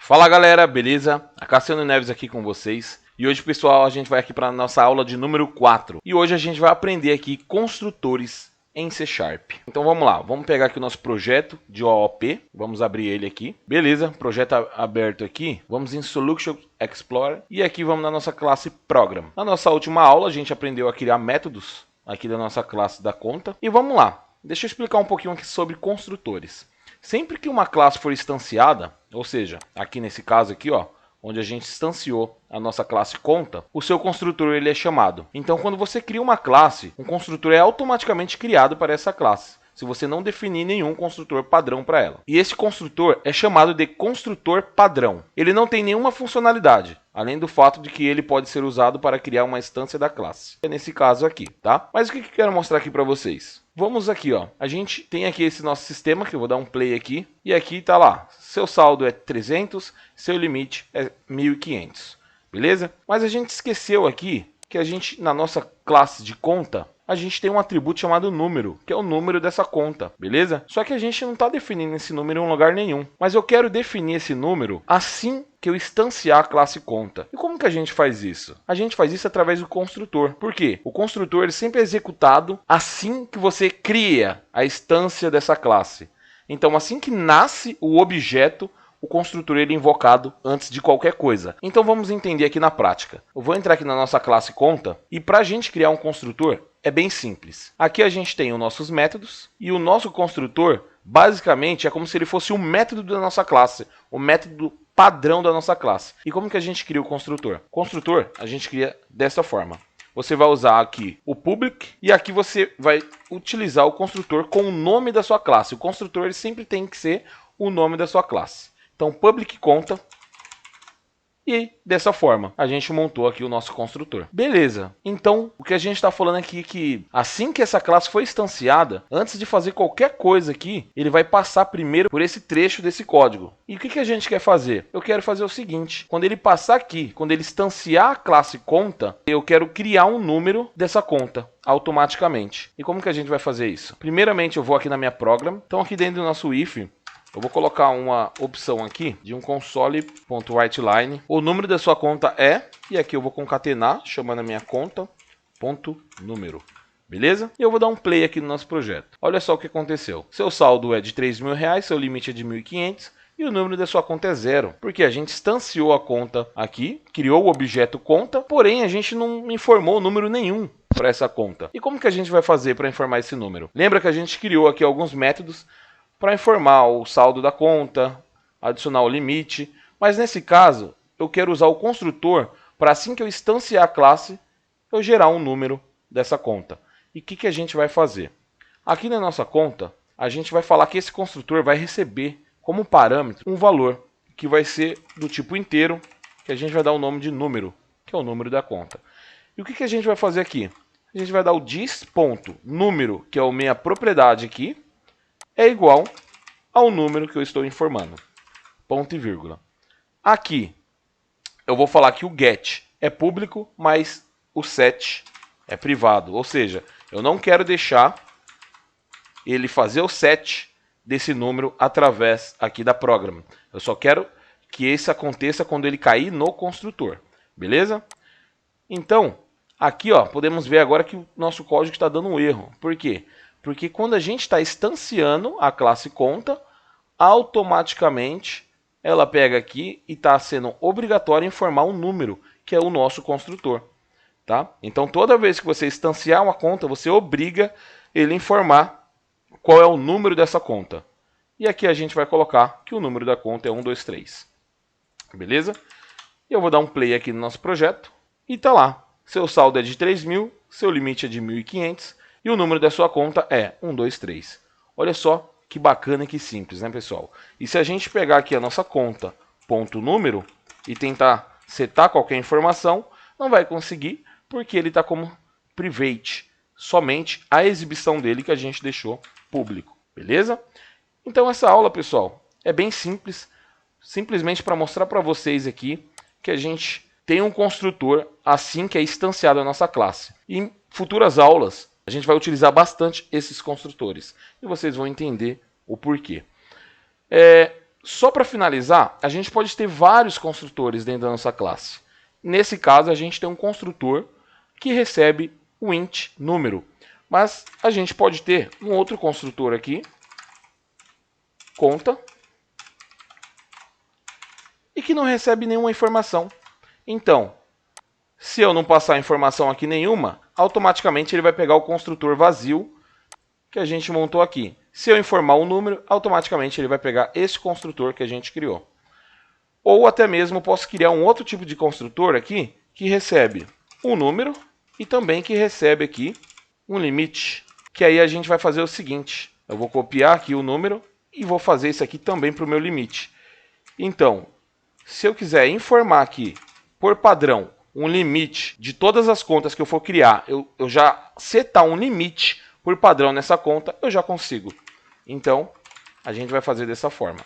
Fala galera, beleza? A Cassiano Neves aqui com vocês. E hoje, pessoal, a gente vai aqui para a nossa aula de número 4. E hoje a gente vai aprender aqui construtores em C#. Então vamos lá, vamos pegar aqui o nosso projeto de OOP. Vamos abrir ele aqui. Beleza, projeto aberto aqui. Vamos em Solution Explorer. E aqui vamos na nossa classe Program. Na nossa última aula a gente aprendeu a criar métodos aqui da nossa classe da conta. E vamos lá, deixa eu explicar um pouquinho aqui sobre construtores. Sempre que uma classe for instanciada, ou seja, aqui nesse caso aqui, ó, onde a gente instanciou a nossa classe conta, o seu construtor ele é chamado. Então, quando você cria uma classe, um construtor é automaticamente criado para essa classe, se você não definir nenhum construtor padrão para ela. E esse construtor é chamado de construtor padrão. Ele não tem nenhuma funcionalidade, além do fato de que ele pode ser usado para criar uma instância da classe. É nesse caso aqui, tá? Mas o que eu quero mostrar aqui para vocês? Vamos aqui, ó. A gente tem aqui esse nosso sistema, que eu vou dar um play aqui. E aqui tá lá, seu saldo é 300, seu limite é 1.500. Beleza? Mas a gente esqueceu aqui que a gente, na nossa classe de conta, a gente tem um atributo chamado número, que é o número dessa conta, beleza? Só que a gente não está definindo esse número em lugar nenhum. Mas eu quero definir esse número assim que eu instanciar a classe conta. E como que a gente faz isso? A gente faz isso através do construtor. Por quê? O construtor ele sempre é executado assim que você cria a instância dessa classe. Então, assim que nasce o objeto, o construtor ele é invocado antes de qualquer coisa. Então vamos entender aqui na prática. Eu vou entrar aqui na nossa classe conta e para a gente criar um construtor é bem simples. Aqui a gente tem os nossos métodos e o nosso construtor basicamente é como se ele fosse o método da nossa classe, o método padrão da nossa classe. E como que a gente cria o construtor? O construtor a gente cria dessa forma. Você vai usar aqui o public e aqui você vai utilizar o construtor com o nome da sua classe. O construtor ele sempre tem que ser o nome da sua classe. Então, public conta. E dessa forma, a gente montou aqui o nosso construtor. Beleza. Então, o que a gente está falando aqui é que assim que essa classe foi instanciada, antes de fazer qualquer coisa aqui, ele vai passar primeiro por esse trecho desse código. E o que a gente quer fazer? Eu quero fazer o seguinte. Quando ele passar aqui, quando ele instanciar a classe conta, eu quero criar um número dessa conta automaticamente. E como que a gente vai fazer isso? Primeiramente, eu vou aqui na minha program. Então, aqui dentro do nosso if, eu vou colocar uma opção aqui de um console.writeLine. O número da sua conta é, e aqui eu vou concatenar, chamando a minha conta, ponto número. Beleza? E eu vou dar um play aqui no nosso projeto. Olha só o que aconteceu. Seu saldo é de R$3.000, seu limite é de 1.500 e o número da sua conta é 0. Porque a gente instanciou a conta aqui, criou o objeto conta, porém a gente não informou número nenhum para essa conta. E como que a gente vai fazer para informar esse número? Lembra que a gente criou aqui alguns métodos para informar o saldo da conta, adicionar o limite, mas nesse caso eu quero usar o construtor para assim que eu instanciar a classe, eu gerar um número dessa conta. E o que a gente vai fazer? Aqui na nossa conta, a gente vai falar que esse construtor vai receber como parâmetro um valor que vai ser do tipo inteiro, que a gente vai dar o nome de número, que é o número da conta. E o que a gente vai fazer aqui? A gente vai dar o dis.número, que é a minha propriedade aqui, é igual ao número que eu estou informando. Ponto e vírgula. Aqui, eu vou falar que o get é público, mas o set é privado. Ou seja, eu não quero deixar ele fazer o set desse número através aqui da program. Eu só quero que isso aconteça quando ele cair no construtor. Beleza? Então, aqui ó, podemos ver agora que o nosso código está dando um erro. Por quê? Porque quando a gente está instanciando a classe conta, automaticamente ela pega aqui e está sendo obrigatório informar um número, que é o nosso construtor. Tá? Então, toda vez que você instanciar uma conta, você obriga ele a informar qual é o número dessa conta. E aqui a gente vai colocar que o número da conta é 123. Beleza? E eu vou dar um play aqui no nosso projeto. E está lá. Seu saldo é de 3.000, seu limite é de 1.500. E o número da sua conta é 123. Olha só que bacana e que simples, né, pessoal? E se a gente pegar aqui a nossa conta, ponto número, e tentar setar qualquer informação, não vai conseguir, porque ele está como private. Somente a exibição dele que a gente deixou público. Beleza? Então essa aula, pessoal, é bem simples. Simplesmente para mostrar para vocês aqui que a gente tem um construtor assim que é instanciado a nossa classe. E em futuras aulas, a gente vai utilizar bastante esses construtores. E vocês vão entender o porquê. Só para finalizar, a gente pode ter vários construtores dentro da nossa classe. Nesse caso, a gente tem um construtor que recebe o int número. Mas a gente pode ter um outro construtor aqui, conta, e que não recebe nenhuma informação. Então, se eu não passar informação aqui nenhuma, automaticamente ele vai pegar o construtor vazio que a gente montou aqui. Se eu informar o número, automaticamente ele vai pegar esse construtor que a gente criou. Ou até mesmo posso criar um outro tipo de construtor aqui que recebe um número e também que recebe aqui um limite. Que aí a gente vai fazer o seguinte, eu vou copiar aqui o número e vou fazer isso aqui também para o meu limite. Então, se eu quiser informar aqui, por padrão, um limite de todas as contas que eu for criar, eu já setar um limite por padrão nessa conta, eu já consigo. Então, a gente vai fazer dessa forma.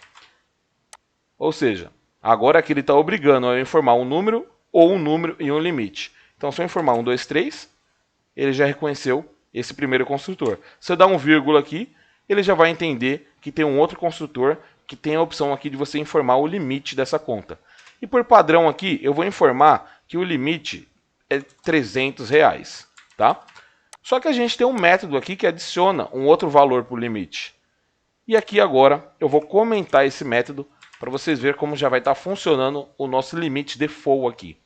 Ou seja, agora aqui ele está obrigando a eu informar um número ou um número e um limite. Então, se eu informar 1, 2, 3, ele já reconheceu esse primeiro construtor. Se eu dar um vírgula aqui, ele já vai entender que tem um outro construtor que tem a opção aqui de você informar o limite dessa conta. E por padrão aqui, eu vou informar que o limite é R$300, tá? Só que a gente tem um método aqui que adiciona um outro valor para o limite. E aqui agora eu vou comentar esse método para vocês verem como já vai estar funcionando o nosso limite default aqui,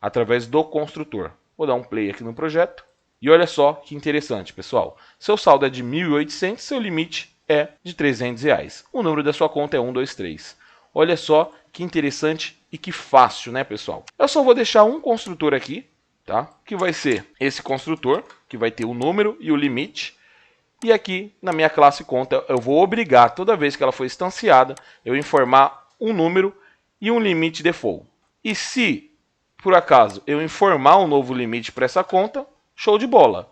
através do construtor. Vou dar um play aqui no projeto. E olha só que interessante, pessoal. Seu saldo é de 1.800, seu limite é de R$300. O número da sua conta é 123. Olha só que interessante e que fácil, né, pessoal? Eu só vou deixar um construtor aqui, tá? Que vai ser esse construtor, que vai ter o número e o limite. E aqui na minha classe conta eu vou obrigar, toda vez que ela for instanciada, eu informar um número e um limite default. E se, por acaso, eu informar um novo limite para essa conta, show de bola.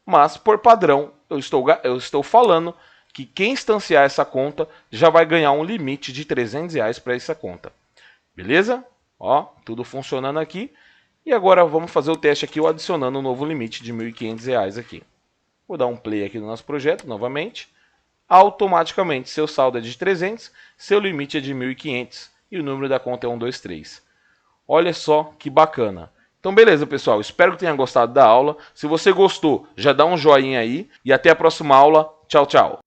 Mas, por padrão, eu estou falando que quem instanciar essa conta já vai ganhar um limite de R$300 para essa conta. Beleza? Ó, tudo funcionando aqui. E agora vamos fazer o teste aqui, eu adicionando um novo limite de R$1.500 aqui. Vou dar um play aqui no nosso projeto novamente. Automaticamente, seu saldo é de 300, seu limite é de 1.500 e o número da conta é 123. Olha só que bacana. Então beleza, pessoal, espero que tenha gostado da aula. Se você gostou, já dá um joinha aí e até a próxima aula. Tchau, tchau.